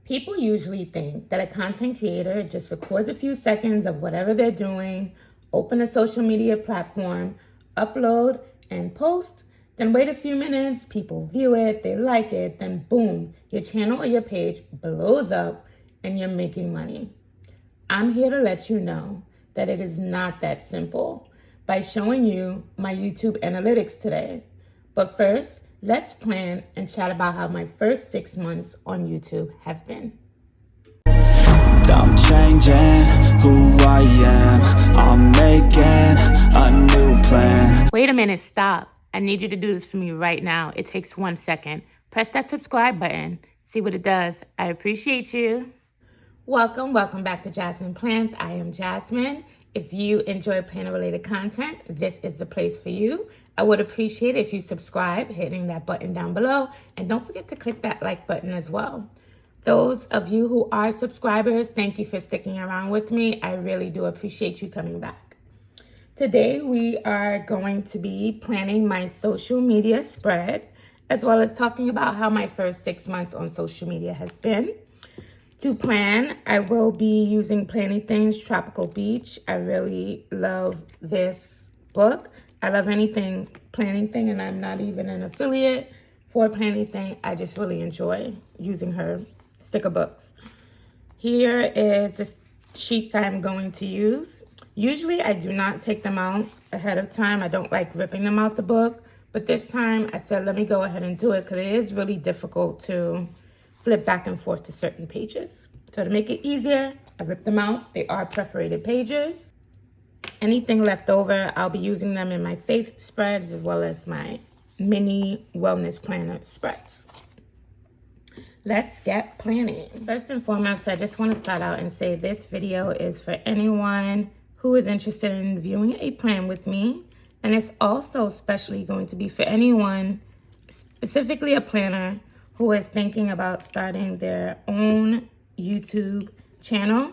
People usually think that a content creator just records a few seconds of whatever they're doing, open a social media platform, upload, and post, then wait a few minutes, people view it, they like it, then boom, your channel or your page blows up and you're making money. I'm here to let you know that it is not that simple by showing you my YouTube analytics today. But first, let's plan and chat about how my first 6 months on YouTube have been. I'm changing who I am. I'm making a new plan. Wait a minute, stop. I need you to do this for me right now. It takes 1 second. Press that subscribe button. See what it does. I appreciate you. Welcome back to Jasmine Plans. I am Jasmine. If you enjoy planner-related content, this is the place for you. I would appreciate it if you subscribe, hitting that button down below, and don't forget to click that like button as well. Those of you who are subscribers, thank you for sticking around with me. I really do appreciate you coming back. Today, we are going to be planning my social media spread, as well as talking about how my first 6 months on social media has been. To plan, I will be using Planything Tropical Beach. I really love this book. I love anything Planything, and I'm not even an affiliate for Planything. I just really enjoy using her sticker books. Here is the sheets I'm going to use. Usually I do not take them out ahead of time. I don't like ripping them out the book, but this time I said let me go ahead and do it because it is really difficult to flip back and forth to certain pages. So to make it easier, I ripped them out. They are perforated pages. Anything left over, I'll be using them in my faith spreads as well as my mini wellness planner spreads. Let's get planning. First and foremost, I just want to start out and say this video is for anyone who is interested in viewing a plan with me. And it's also especially going to be for anyone, specifically a planner, who is thinking about starting their own YouTube channel.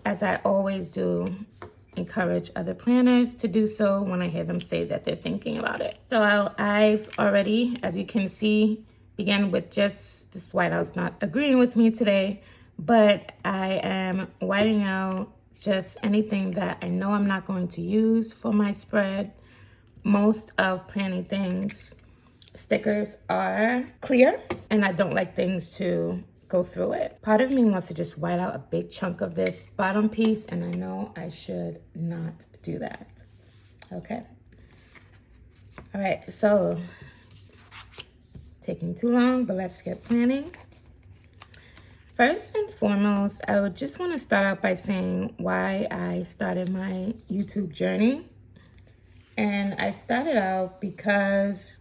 As I always do, encourage other planners to do so when I hear them say that they're thinking about it. So I've already, as you can see, began with just this whiteout's not agreeing with me today, but I am whiting out just anything that I know I'm not going to use for my spread. Most of Planything's stickers are clear, and I don't like things to go through it. Part of me wants to just white out a big chunk of this bottom piece, and I know I should not do that. Okay. All right, so taking too long, but let's get planning. First and foremost, I would just want to start out by saying why I started my YouTube journey. And I started out because,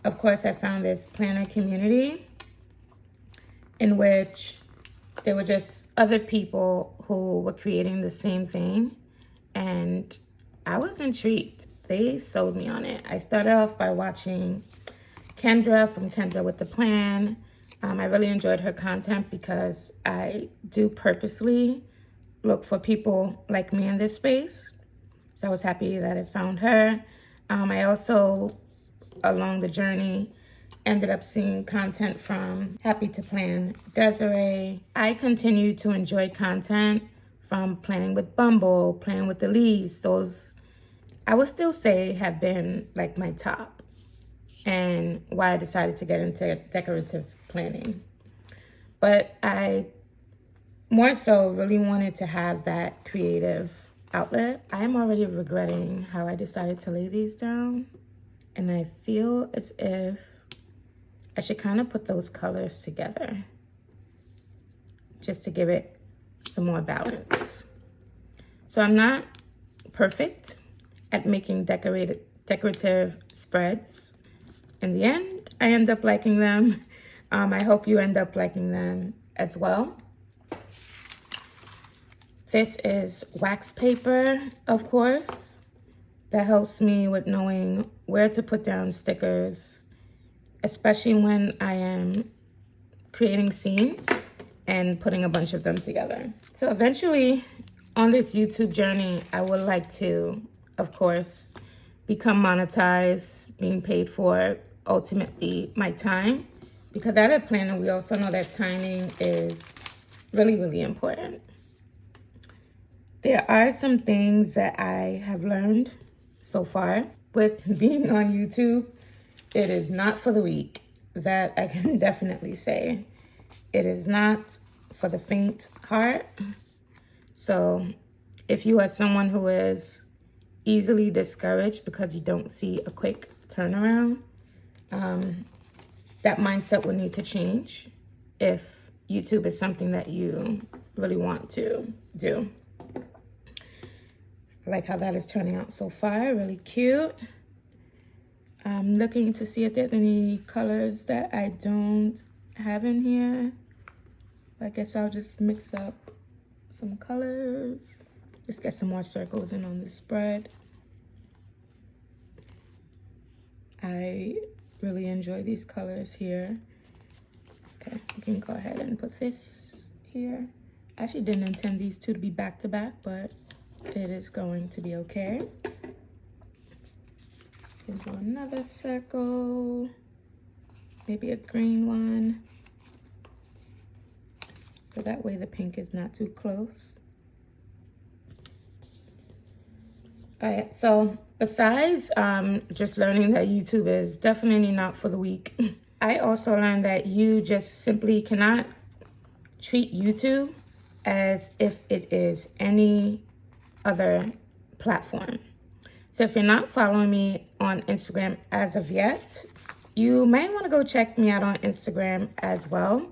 of course, I found this planner community in which there were just other people who were creating the same thing. And I was intrigued. They sold me on it. I started off by watching Kendra from Kendra with the Plan. I really enjoyed her content because I do purposely look for people like me in this space. So I was happy that I found her. I also, along the journey, ended up seeing content from Happy to Plan Desiree. I continue to enjoy content from Planning with Bumble, Planning with the Lees. Those, I would still say, have been like my top, and why I decided to get into decorative planning. But I more so really wanted to have that creative outlet. I'm already regretting how I decided to lay these down, and I feel as if I should kind of put those colors together just to give it some more balance. So I'm not perfect at making decorative spreads. In the end, I end up liking them. I hope you end up liking them as well. This is wax paper, of course. That helps me with knowing where to put down stickers, especially when I am creating scenes and putting a bunch of them together. So eventually on this YouTube journey, I would like to, of course, become monetized, being paid for ultimately my time because out of planning, we also know that timing is really, really important. There are some things that I have learned so far with being on YouTube. It is not for the weak. That I can definitely say. It is not for the faint heart. So if you are someone who is easily discouraged because you don't see a quick turnaround, that mindset will need to change if YouTube is something that you really want to do. I like how that is turning out so far, really cute. I'm looking to see if there's any colors that I don't have in here. I guess I'll just mix up some colors. Let's get some more circles in on this spread. I really enjoy these colors here. Okay, we can go ahead and put this here. I actually didn't intend these two to be back to back, but it is going to be okay. Let's do another circle, maybe a green one. So that way the pink is not too close. All right, so besides just learning that YouTube is definitely not for the weak, I also learned that you just simply cannot treat YouTube as if it is any other platform. So if you're not following me on Instagram as of yet, you may want to go check me out on Instagram as well.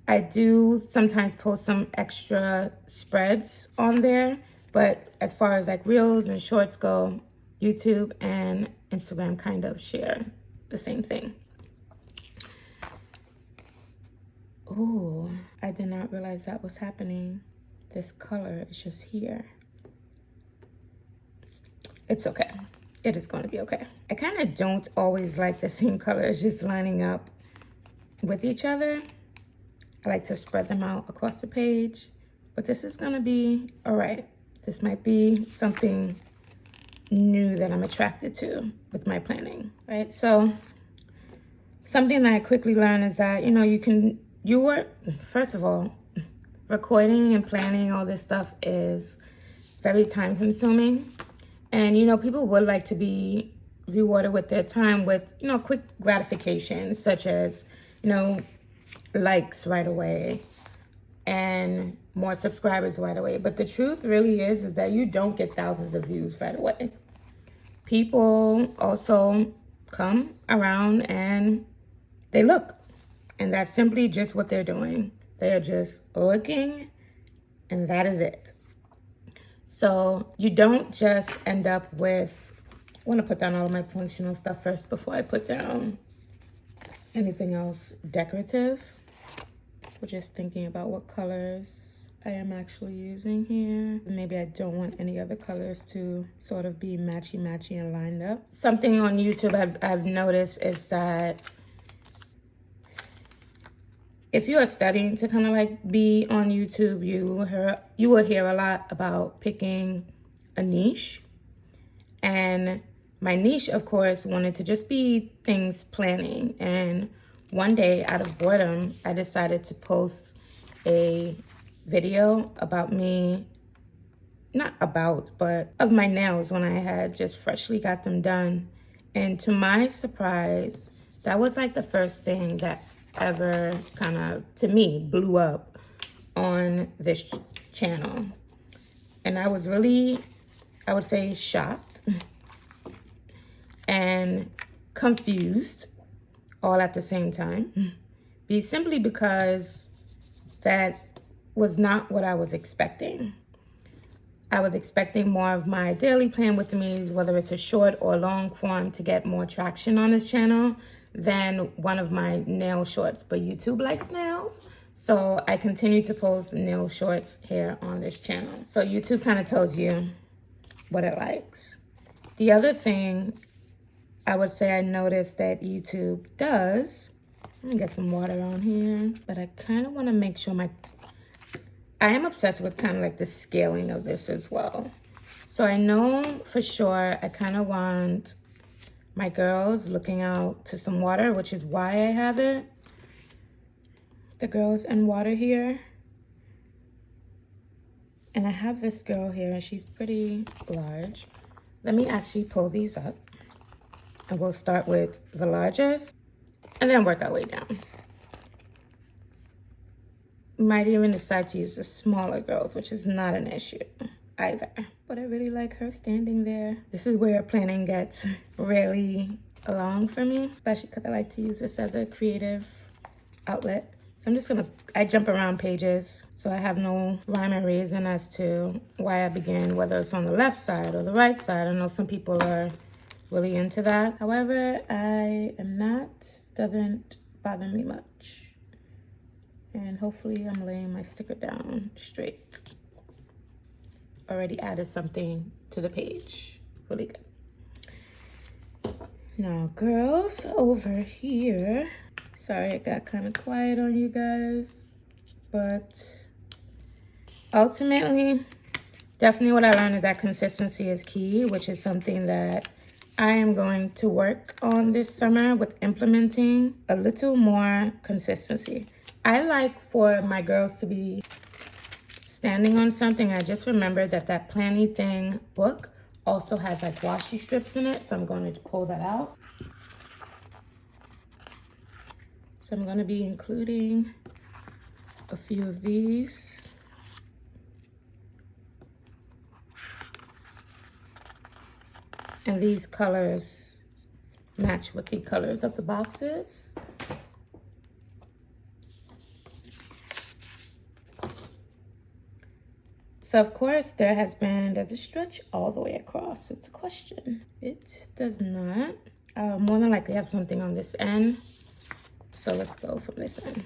I do sometimes post some extra spreads on there, but as far as like reels and shorts go, YouTube and Instagram kind of share the same thing. Oh, I did not realize that was happening. This color is just here. It's okay. It is going to be okay. I kind of don't always like the same colors just lining up with each other. I like to spread them out across the page, but this is going to be all right. This might be something new that I'm attracted to with my planning, right? So something that I quickly learned is that, first of all, recording and planning all this stuff is very time consuming. And, people would like to be rewarded with their time with, quick gratification, such as, likes right away and more subscribers right away. But the truth really is that you don't get thousands of views right away. People also come around and they look. And that's simply just what they're doing. They're just looking, and that is it. So you don't just end up with, I want to put down all of my functional stuff first before I put down anything else decorative. We're just thinking about what colors I am actually using here. Maybe I don't want any other colors to sort of be matchy-matchy and lined up. Something on YouTube I've noticed is that if you are studying to kind of like be on YouTube, you will hear a lot about picking a niche. And my niche, of course, wanted to just be things planning. And one day, out of boredom, I decided to post a video about me, but of my nails when I had just freshly got them done. And to my surprise, that was like the first thing that ever kind of, to me, blew up on this channel. And I was really, I would say, shocked and confused all at the same time. Simply because that was not what I was expecting. I was expecting more of my daily plan with me, whether it's a short or long form, to get more traction on this channel than one of my nail shorts. But YouTube likes nails, so I continue to post nail shorts here on this channel. So YouTube kind of tells you what it likes. The other thing I would say I noticed that YouTube does, let me get some water on here, but I kind of want to make sure I am obsessed with kind of like the scaling of this as well. So I know for sure I kind of want my girls looking out to some water, which is why I have it. The girls and water here. And I have this girl here, and she's pretty large. Let me actually pull these up. And we'll start with the largest and then work our way down. Might even decide to use the smaller girls, which is not an issue either. But I really like her standing there. This is where planning gets really long for me, especially because I like to use this as a creative outlet. So I'm just gonna, I jump around pages, so I have no rhyme or reason as to why I begin, whether it's on the left side or the right side. I know some people are really into that. However, I am not, doesn't bother me much. And hopefully I'm laying my sticker down straight. Already added something to the page. Really good. Now, girls, over here. Sorry, it got kind of quiet on you guys. But ultimately, definitely what I learned is that consistency is key, which is something that I am going to work on this summer with implementing a little more consistency. I like for my girls to be standing on something. I just remembered that that Planything book also has like washi strips in it, so I'm going to pull that out. So I'm going to be including a few of these. And these colors match with the colors of the boxes. So of course there has been, does it stretch all the way across? It's a question. It does not. More than likely have something on this end. So let's go from this end.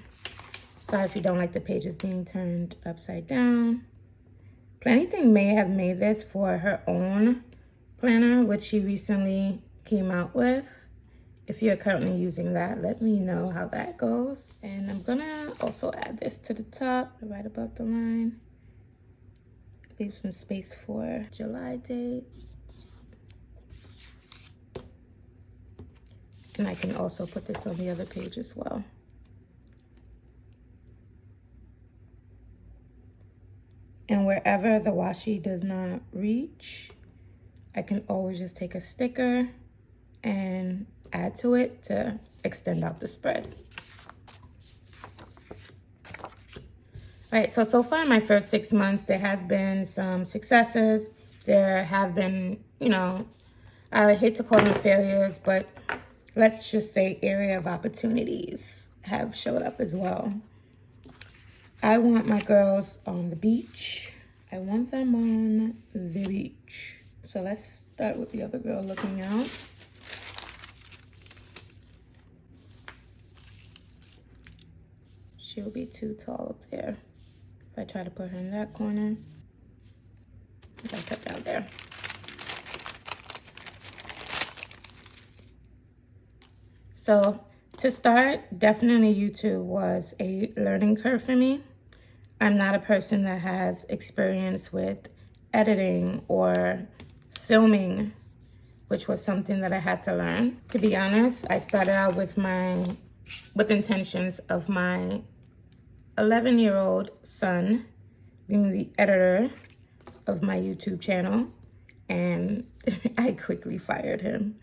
Sorry if you don't like the pages being turned upside down. Planything may have made this for her own planner, which she recently came out with. If you're currently using that, let me know how that goes. And I'm gonna also add this to the top, right above the line. Leave some space for July date. And I can also put this on the other page as well. And wherever the washi does not reach, I can always just take a sticker and add to it to extend out the spread. All right, so far in my first 6 months, there has been some successes. There have been, you know, I hate to call them failures, but let's just say area of opportunities have showed up as well. I want my girls on the beach. I want them on the beach. So let's start with the other girl looking out. She'll be too tall up there. If I try to put her in that corner, I gotta put down there. So to start, definitely YouTube was a learning curve for me. I'm not a person that has experience with editing or filming, which was something that I had to learn. To be honest, I started out with intentions of my 11-year-old son being the editor of my YouTube channel, and I quickly fired him.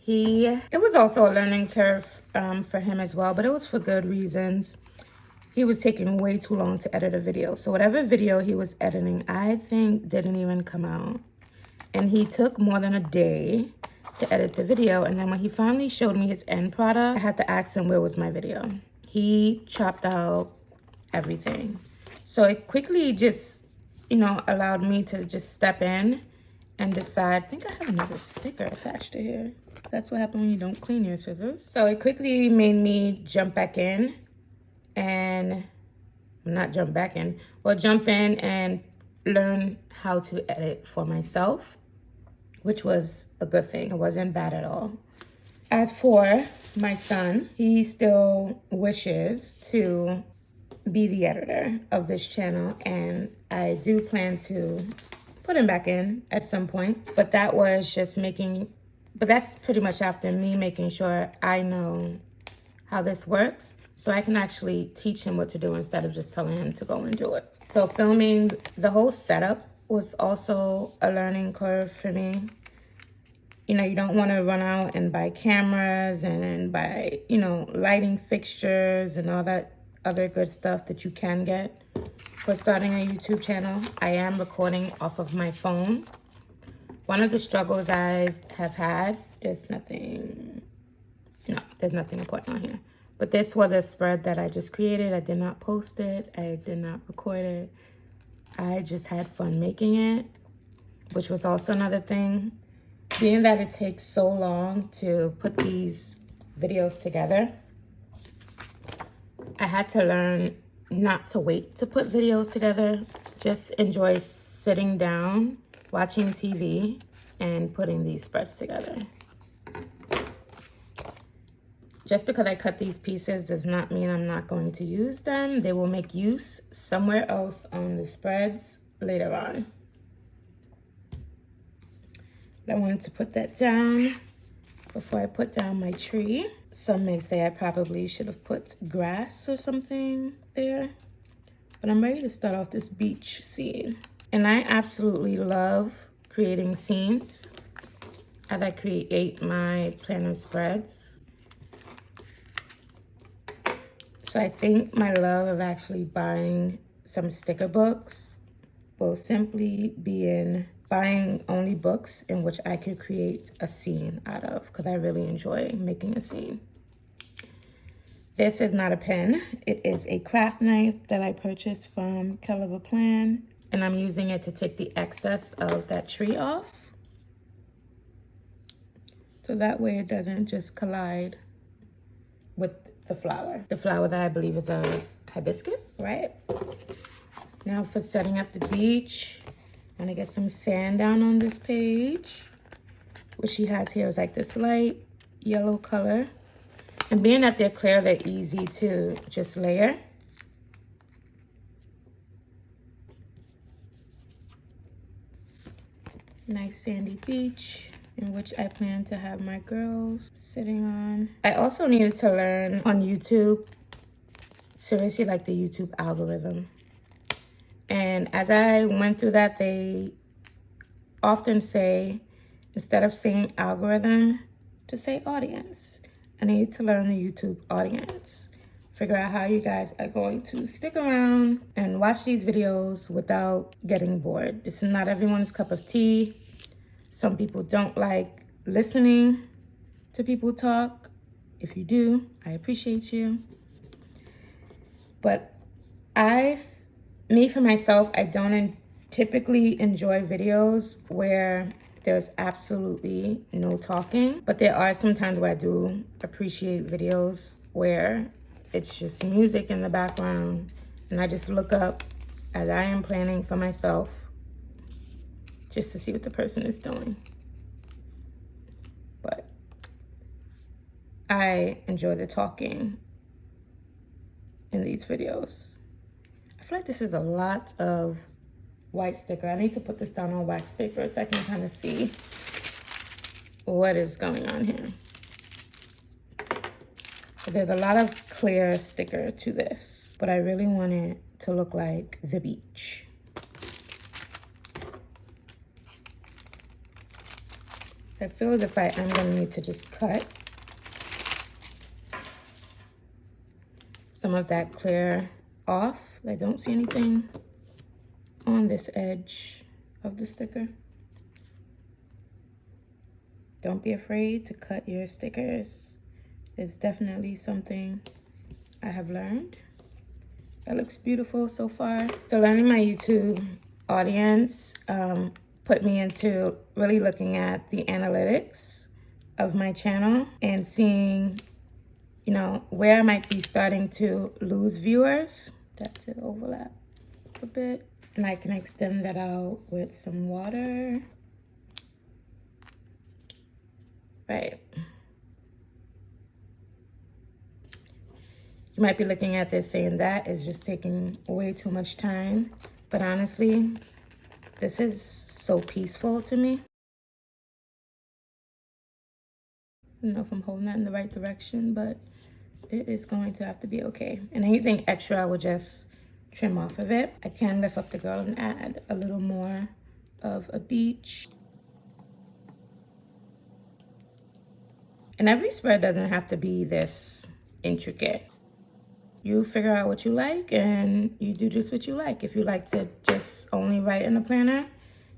It was also a learning curve for him as well, but it was for good reasons. He was taking way too long to edit a video. So whatever video he was editing, I think didn't even come out. And he took more than a day to edit the video. And then when he finally showed me his end product, I had to ask him where was my video. He chopped out everything. So it quickly just, you know, allowed me to just step in and decide. I think I have another sticker attached to here. That's what happens when you don't clean your scissors. So it quickly made me jump back in and jump in and learn how to edit for myself, which was a good thing. It wasn't bad at all. As for my son, he still wishes to be the editor of this channel, and I do plan to put him back in at some point. But that was just making But that's pretty much after me making sure I know how this works, so I can actually teach him what to do instead of just telling him to go and do it. So filming the whole setup was also a learning curve for me. You know, you don't want to run out and buy cameras and buy, you know, lighting fixtures and all that other good stuff that you can get for starting a YouTube channel. I am recording off of my phone. One of the struggles I have had is there's nothing important on here. But this was a spread that I just created. I did not post it. I did not record it. I just had fun making it, which was also another thing. Being that it takes so long to put these videos together, I had to learn not to wait to put videos together. Just enjoy sitting down, watching TV, and putting these spreads together. Just because I cut these pieces does not mean I'm not going to use them. They will make use somewhere else on the spreads later on. But I wanted to put that down before I put down my tree. Some may say I probably should have put grass or something there. But I'm ready to start off this beach scene. And I absolutely love creating scenes as I create my planner spreads. So I think my love of actually buying some sticker books will simply be in buying only books in which I could create a scene out of, because I really enjoy making a scene. This is not a pen. It is a craft knife that I purchased from Kell of a Plan, and I'm using it to take the excess of that tree off. So that way it doesn't just collide with the flower. The flower that I believe is a hibiscus, right? Now for setting up the beach, I'm gonna get some sand down on this page. What she has here is like this light yellow color. And being that they're clear, they're easy to just layer. Nice sandy beach in which I plan to have my girls sitting on. I also needed to learn on YouTube, seriously, like the YouTube algorithm. And as I went through that, they often say, instead of saying algorithm, to say audience. I need to learn the YouTube audience. Figure out how you guys are going to stick around and watch these videos without getting bored. This is not everyone's cup of tea. Some people don't like listening to people talk. If you do, I appreciate you. But for myself, I don't typically enjoy videos where there's absolutely no talking. But there are some times where I do appreciate videos where it's just music in the background and I just look up as I am planning for myself just to see what the person is doing. But I enjoy the talking in these videos. I feel like this is a lot of white sticker. I need to put this down on wax paper so I can kind of see what is going on here. There's a lot of clear sticker to this, but I really want it to look like the beach. I feel as if I am going to need to just cut some of that clear off. I don't see anything on this edge of the sticker. Don't be afraid to cut your stickers. It's definitely something I have learned. That looks beautiful so far. So learning my YouTube audience put me into really looking at the analytics of my channel and seeing, you know, where I might be starting to lose viewers. That's it, overlap a bit. And I can extend that out with some water. Right. You might be looking at this saying that is just taking way too much time. But honestly, this is so peaceful to me. don't know if I'm holding that in the right direction, but it is going to have to be okay. And anything extra, I will just trim off of it. I can lift up the girl and add a little more of a beach. And every spread doesn't have to be this intricate. You figure out what you like and you do just what you like. If you like to just only write in the planner,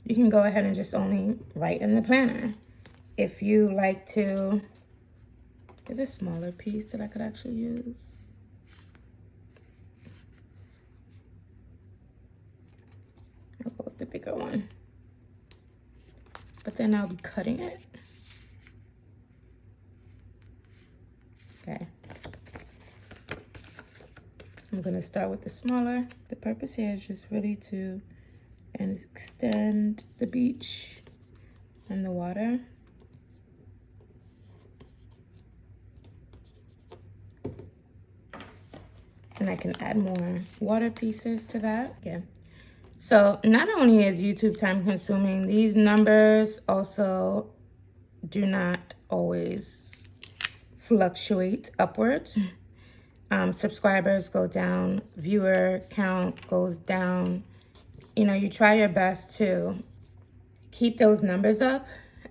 you can go ahead and just only write in the planner. If you like to get a smaller piece that I could actually use. I'll go with the bigger one. But then I'll be cutting it. Okay. I'm gonna start with the smaller. The purpose here is just really to extend the beach and the water. And I can add more water pieces to that. Yeah. So not only is YouTube time consuming, these numbers also do not always fluctuate upwards. Subscribers go down, viewer count goes down. You know, you try your best to keep those numbers up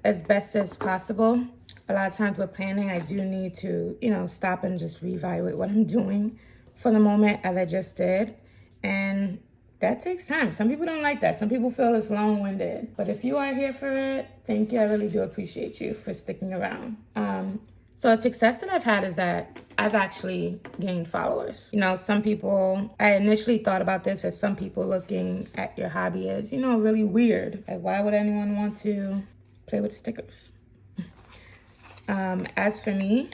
as best as possible. A lot of times with planning, I do need to, you know, stop and just reevaluate what I'm doing for the moment, as I just did. And that takes time. Some people don't like that. Some people feel it's long-winded. But if you are here for it, thank you. I really do appreciate you for sticking around. So a success that I've had is that I've actually gained followers. You know, some people, I initially thought about this as some people looking at your hobby as, you know, really weird. Like, why would anyone want to play with stickers? As for me,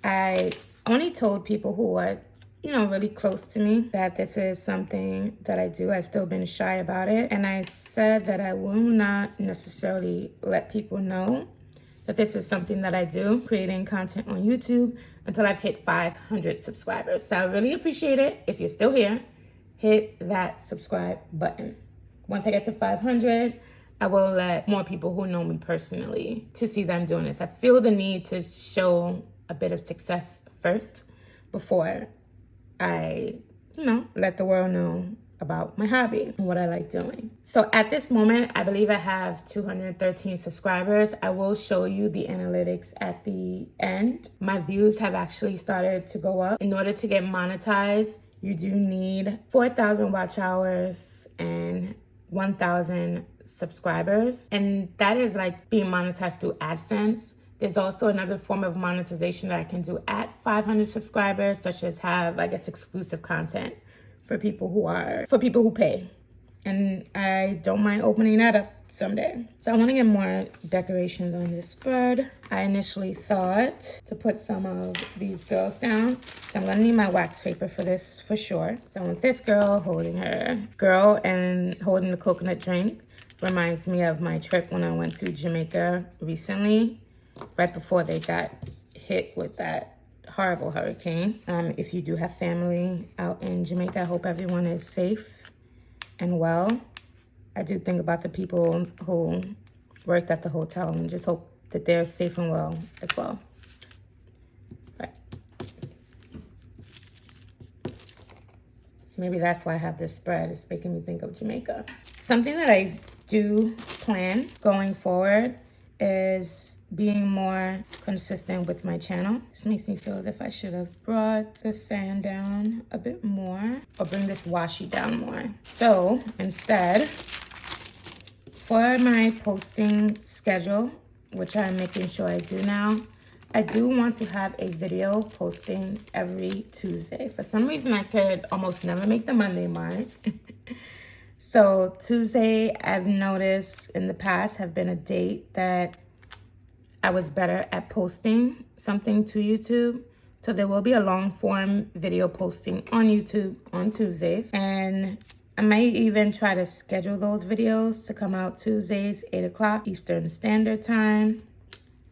I only told people who are, you know, really close to me that this is something that I do. I've still been shy about it. And I said that I will not necessarily let people know that this is something that I do, creating content on YouTube, until I've hit 500 subscribers. So I really appreciate it. If you're still here, hit that subscribe button. Once I get to 500, I will let more people who know me personally to see them doing this. I feel the need to show a bit of success first before I, you know, let the world know about my hobby and what I like doing. So at this moment, I believe I have 213 subscribers. I will show you the analytics at the end. My views have actually started to go up. In order to get monetized, you do need 4,000 watch hours and 1,000 subscribers. And that is like being monetized through AdSense. There's also another form of monetization that I can do at 500 subscribers, such as have, I guess, exclusive content for people who pay. And I don't mind opening that up someday. So I want to get more decorations on this spread. I initially thought to put some of these girls down. So I'm gonna need my wax paper for this for sure. So I want this girl holding her girl and holding the coconut drink. Reminds me of my trip when I went to Jamaica recently, right before they got hit with that horrible hurricane. If you do have family out in Jamaica, I hope everyone is safe and well. I do think about the people who worked at the hotel and just hope that they're safe and well as well. Right. So maybe that's why I have this spread. It's making me think of Jamaica. Something that I do plan going forward is being more consistent with my channel. This makes me feel as if I should have brought the sand down a bit more or bring this washi down more. So instead, for my posting schedule, which I'm making sure I do now, I do want to have a video posting every Tuesday. For some reason, I could almost never make the Monday mark. So Tuesday, I've noticed in the past, have been a date that I was better at posting something to YouTube. So there will be a long form video posting on YouTube on Tuesdays. And I might even try to schedule those videos to come out Tuesdays, 8 o'clock Eastern Standard Time.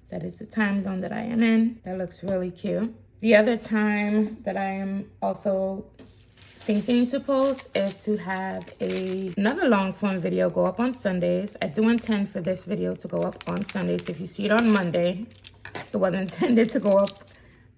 That is the time zone that I am in. That looks really cute. The other time that I am also thinking to post is to have another long form video go up on Sundays. I do intend for this video to go up on Sundays. If you see it on Monday, it was intended to go up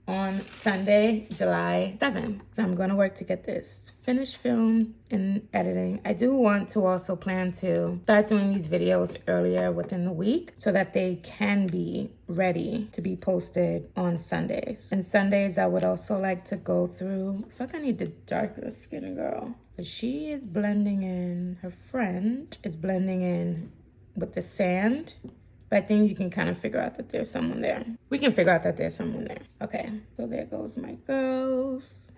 on Sunday, July 7th. So I'm going to work to get this finished filmed and editing. I do want to also plan to start doing these videos earlier within the week so that they can be ready to be posted on Sundays. And Sundays, I would also like to go through, I feel like I need the darker skin girl. But she is blending in, her friend is blending in with the sand. But I think you can kind of figure out that there's someone there. We can figure out that there's someone there. Okay, so there goes my girls.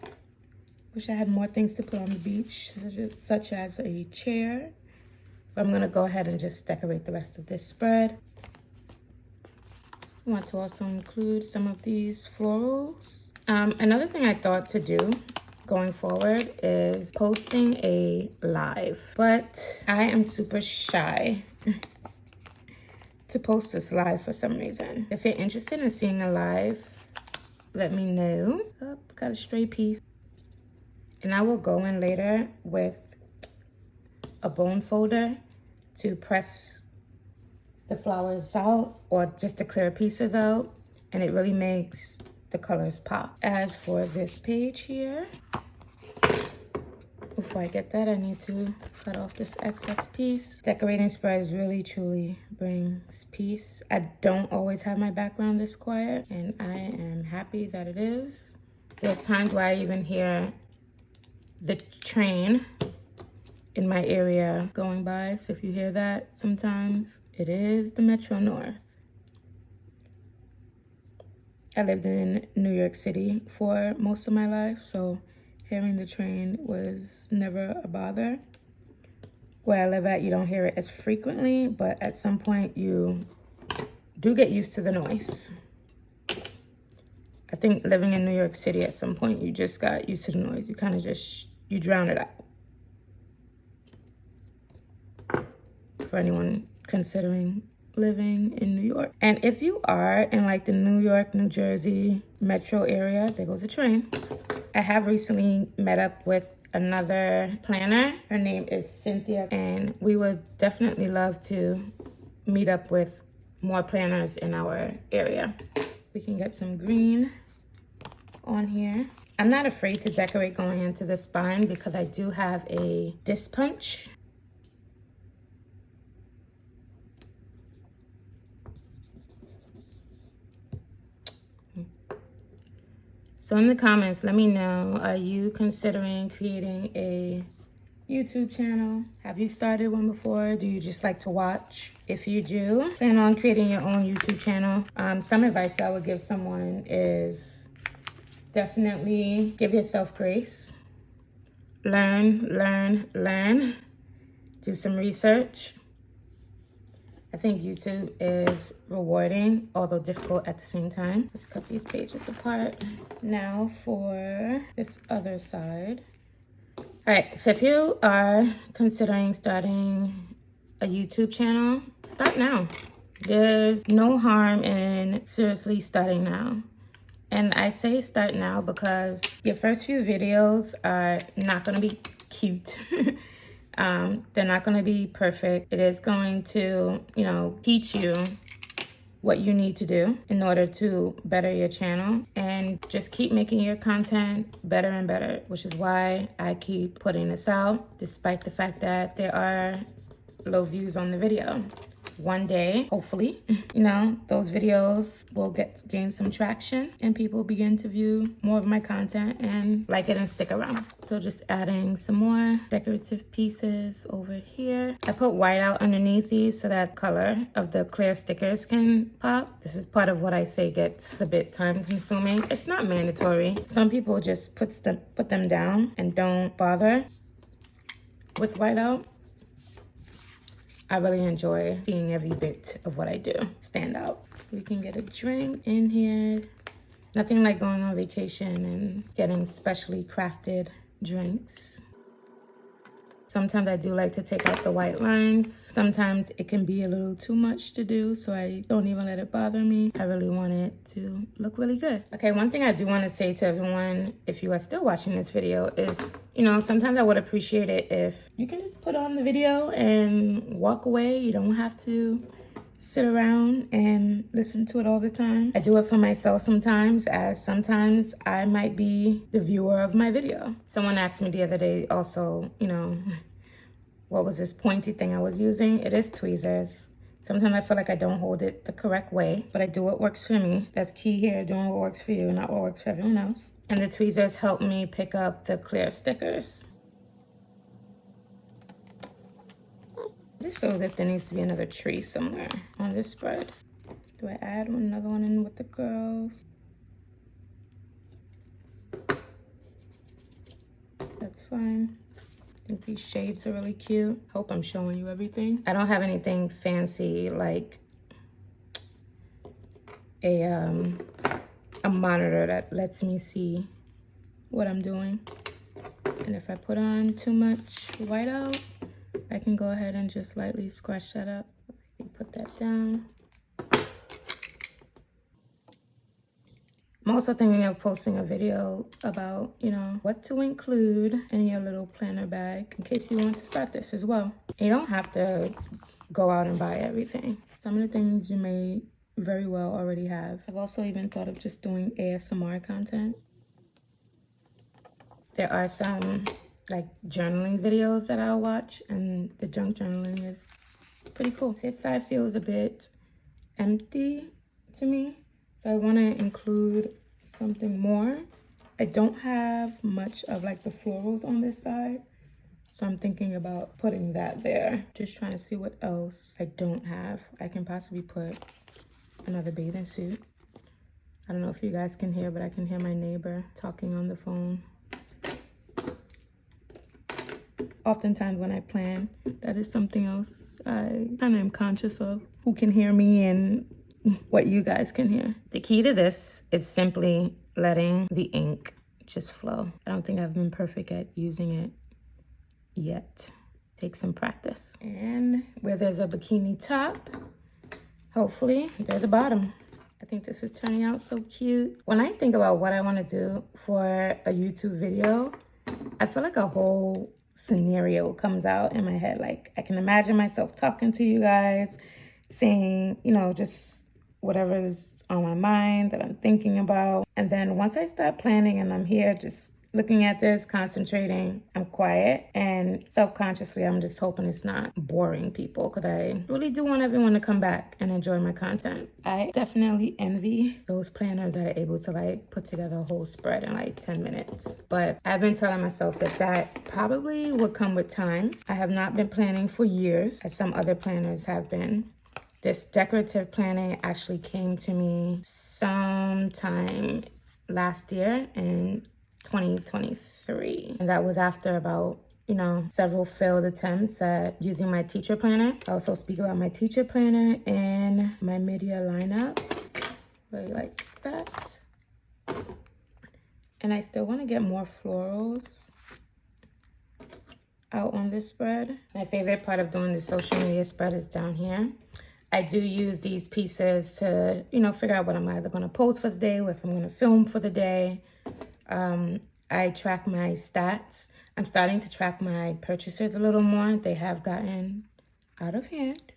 Wish I had more things to put on the beach, such as a chair. But I'm gonna go ahead and just decorate the rest of this spread. I want to also include some of these florals. Another thing I thought to do going forward is posting a live, but I am super shy to post this live for some reason. If you're interested in seeing a live, let me know. Oh, got a stray piece. And I will go in later with a bone folder to press the flowers out or just the clear pieces out. And it really makes the colors pop. As for this page here, before I get that, I need to cut off this excess piece. Decorating spreads really truly brings peace. I don't always have my background this quiet, and I am happy that it is. There's times where I even hear the train in my area going by, so if you hear that sometimes, it is the Metro North. I lived in New York City for most of my life, so hearing the train was never a bother. Where I live at, you don't hear it as frequently, but at some point you do get used to the noise. I think living in New York City, at some point you just got used to the noise. You kind of just, you drown it out. For anyone considering living in New York. And if you are in like the New York, New Jersey metro area, there goes a train. I have recently met up with another planner. Her name is Cynthia, and we would definitely love to meet up with more planners in our area. We can get some green on here. I'm not afraid to decorate going into the spine because I do have a disc punch. So in the comments, let me know, are you considering creating a YouTube channel? Have you started one before? Do you just like to watch? If you do, plan on creating your own YouTube channel. Some advice I would give someone is definitely give yourself grace. Learn. Do some research. I think YouTube is rewarding, although difficult at the same time. Let's cut these pages apart. Now for this other side. All right, so if you are considering starting a YouTube channel, start now. There's no harm in seriously starting now. And I say start now because your first few videos are not gonna be cute. They're not going to be perfect. It is going to, teach you what you need to do in order to better your channel and just keep making your content better and better, which is why I keep putting this out despite the fact that there are low views on the video. One day, hopefully, those videos will gain some traction and people begin to view more of my content and like it and stick around. So just adding some more decorative pieces over here. I put white out underneath these so that color of the clear stickers can pop. This is part of what I say gets a bit time consuming. It's not mandatory. Some people just put them down and don't bother with white out. I really enjoy seeing every bit of what I do stand out. We can get a drink in here. Nothing like going on vacation and getting specially crafted drinks. Sometimes I do like to take out the white lines. Sometimes it can be a little too much to do, so I don't even let it bother me. I really want it to look really good. Okay, one thing I do want to say to everyone, if you are still watching this video, is, you know, sometimes I would appreciate it if you can just put on the video and walk away. You don't have to sit around and listen to it all the time. I do it for myself sometimes, as sometimes I might be the viewer of my video. Someone asked me the other day also, you know, what was this pointy thing I was using? It is tweezers. Sometimes I feel like I don't hold it the correct way, but I do what works for me. That's key here, doing what works for you, not what works for everyone else. And the tweezers help me pick up the clear stickers. I just feel that there needs to be another tree somewhere on this spread. Do I add another one in with the girls? That's fine. I think these shades are really cute. Hope I'm showing you everything. I don't have anything fancy like a monitor that lets me see what I'm doing. And if I put on too much whiteout, I can go ahead and just lightly scratch that up. Put that down. I'm also thinking of posting a video about, you know, what to include in your little planner bag in case you want to start this as well. You don't have to go out and buy everything. Some of the things you may very well already have. I've also even thought of just doing ASMR content. There are some like journaling videos that I'll watch, and the junk journaling is pretty cool. This side feels a bit empty to me, so I want to include something more. I don't have much of like the florals on this side, so I'm thinking about putting that there. Just trying to see what else I don't have. I can possibly put another bathing suit. I don't know if you guys can hear, but I can hear my neighbor talking on the phone. Oftentimes when I plan, that is something else I kind of am conscious of. Who can hear me and what you guys can hear. The key to this is simply letting the ink just flow. I don't think I've been perfect at using it yet. Take some practice. And where there's a bikini top, hopefully there's a bottom. I think this is turning out so cute. When I think about what I want to do for a YouTube video, I feel like a whole scenario comes out in my head. Like I can imagine myself talking to you guys, saying, you know, just whatever's on my mind that I'm thinking about. And then once I start planning and I'm here just looking at this, concentrating, I'm quiet, and self-consciously I'm just hoping it's not boring people, because I really do want everyone to come back and enjoy my content. I definitely envy those planners that are able to like put together a whole spread in like 10 minutes. But I've been telling myself that that probably would come with time. I have not been planning for years, as some other planners have been. This decorative planning actually came to me sometime last year in 2023. And that was after about, you know, several failed attempts at using my teacher planner. I also speak about my teacher planner and my mid-year lineup. Really like that. And I still want to get more florals out on this spread. My favorite part of doing the social media spread is down here. I do use these pieces to, you know, figure out what I'm either going to post for the day or if I'm going to film for the day. I track my stats. I'm starting to track my purchases a little more. They have gotten out of hand.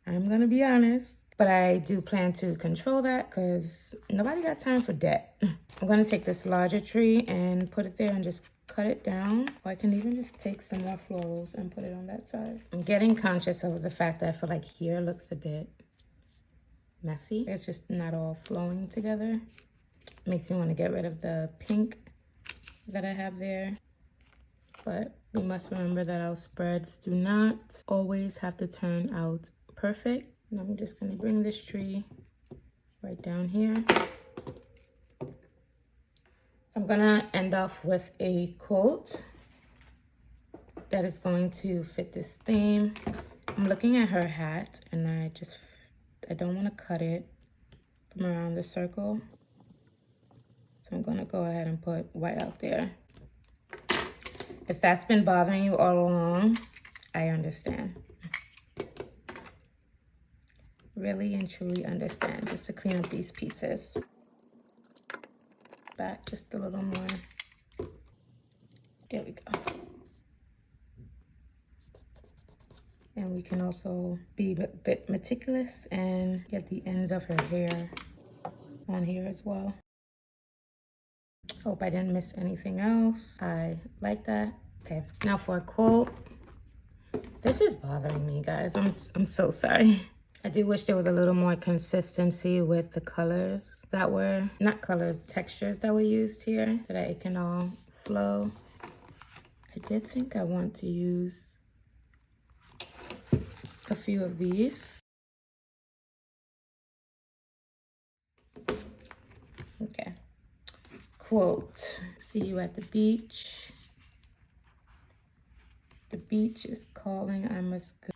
I'm going to be honest. But I do plan to control that because nobody got time for debt. I'm going to take this larger tree and put it there and just cut it down. Or I can even just take some more florals and put it on that side. I'm getting conscious of the fact that I feel like here looks a bit messy. It's just not all flowing together. Makes me want to get rid of the pink that I have there. But we must remember that our spreads do not always have to turn out perfect. And I'm just going to bring this tree right down here. So I'm going to end off with a quote that is going to fit this theme. I'm looking at her hat and I don't want to cut it from around the circle. So I'm going to go ahead and put white out there. If that's been bothering you all along, I understand. Really and truly understand. Just to clean up these pieces. Back just a little more. There we go. And we can also be a bit meticulous and get the ends of her hair on here as well. Hope I didn't miss anything else. I like that. Okay, now for a quote. This is bothering me, guys. I'm so sorry. I do wish there was a little more consistency with the colors that were, not colors, textures that were used here, so that it can all flow. I did think I want to use a few of these. Okay. Quote, see you at the beach. The beach is calling, I must go.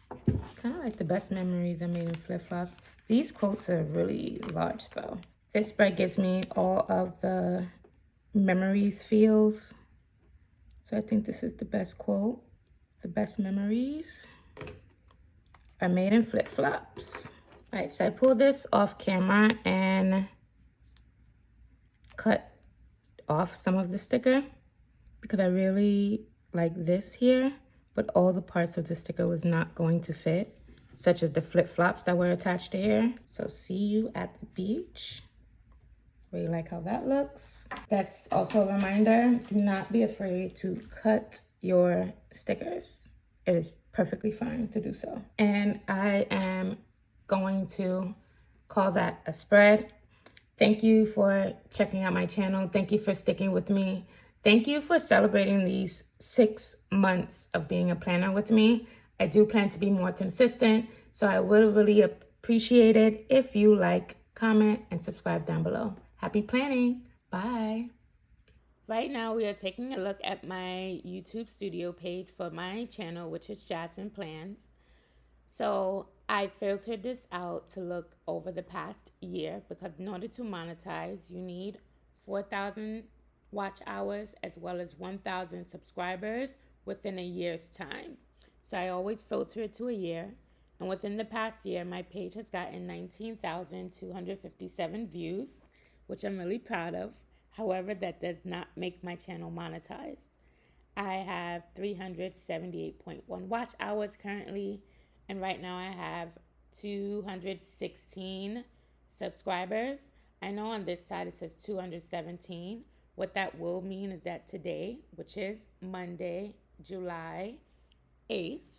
Kind of like the best memories I made in flip-flops. These quotes are really large though. This spread gives me all of the memories feels. So I think this is the best quote. The best memories are made in flip-flops. All right, so I pulled this off camera and cut off some of the sticker because I really like this here, but all the parts of the sticker was not going to fit, such as the flip-flops that were attached to here. So see you at the beach. Really like how that looks. That's also a reminder, do not be afraid to cut your stickers. It is perfectly fine to do so. And I am going to call that a spread. Thank you for checking out my channel. Thank you for sticking with me. Thank you for celebrating these 6 months of being a planner with me. I do plan to be more consistent, so I would really appreciate it if you like, comment, and subscribe down below. Happy planning. Bye. Right now, we are taking a look at my YouTube studio page for my channel, which is Jasmine Plans. So I filtered this out to look over the past year because in order to monetize, you need 4,000 watch hours as well as 1,000 subscribers within a year's time. So I always filter it to a year. And within the past year, my page has gotten 19,257 views, which I'm really proud of. However, that does not make my channel monetized. I have 378.1 watch hours currently. And right now I have 216 subscribers. I know on this side it says 217. What that will mean is that today, which is Monday, July 8th,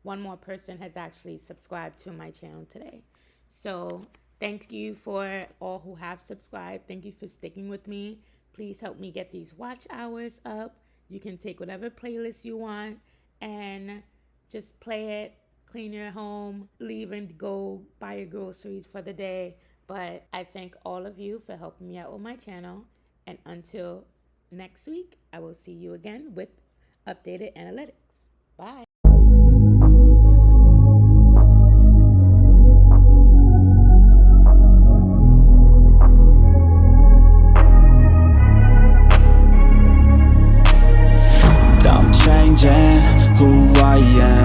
one more person has actually subscribed to my channel today. So thank you for all who have subscribed. Thank you for sticking with me. Please help me get these watch hours up. You can take whatever playlist you want and just play it. Clean your home, leave and go buy your groceries for the day. But I thank all of you for helping me out with my channel. And until next week, I will see you again with updated analytics. Bye. I'm changing who I am.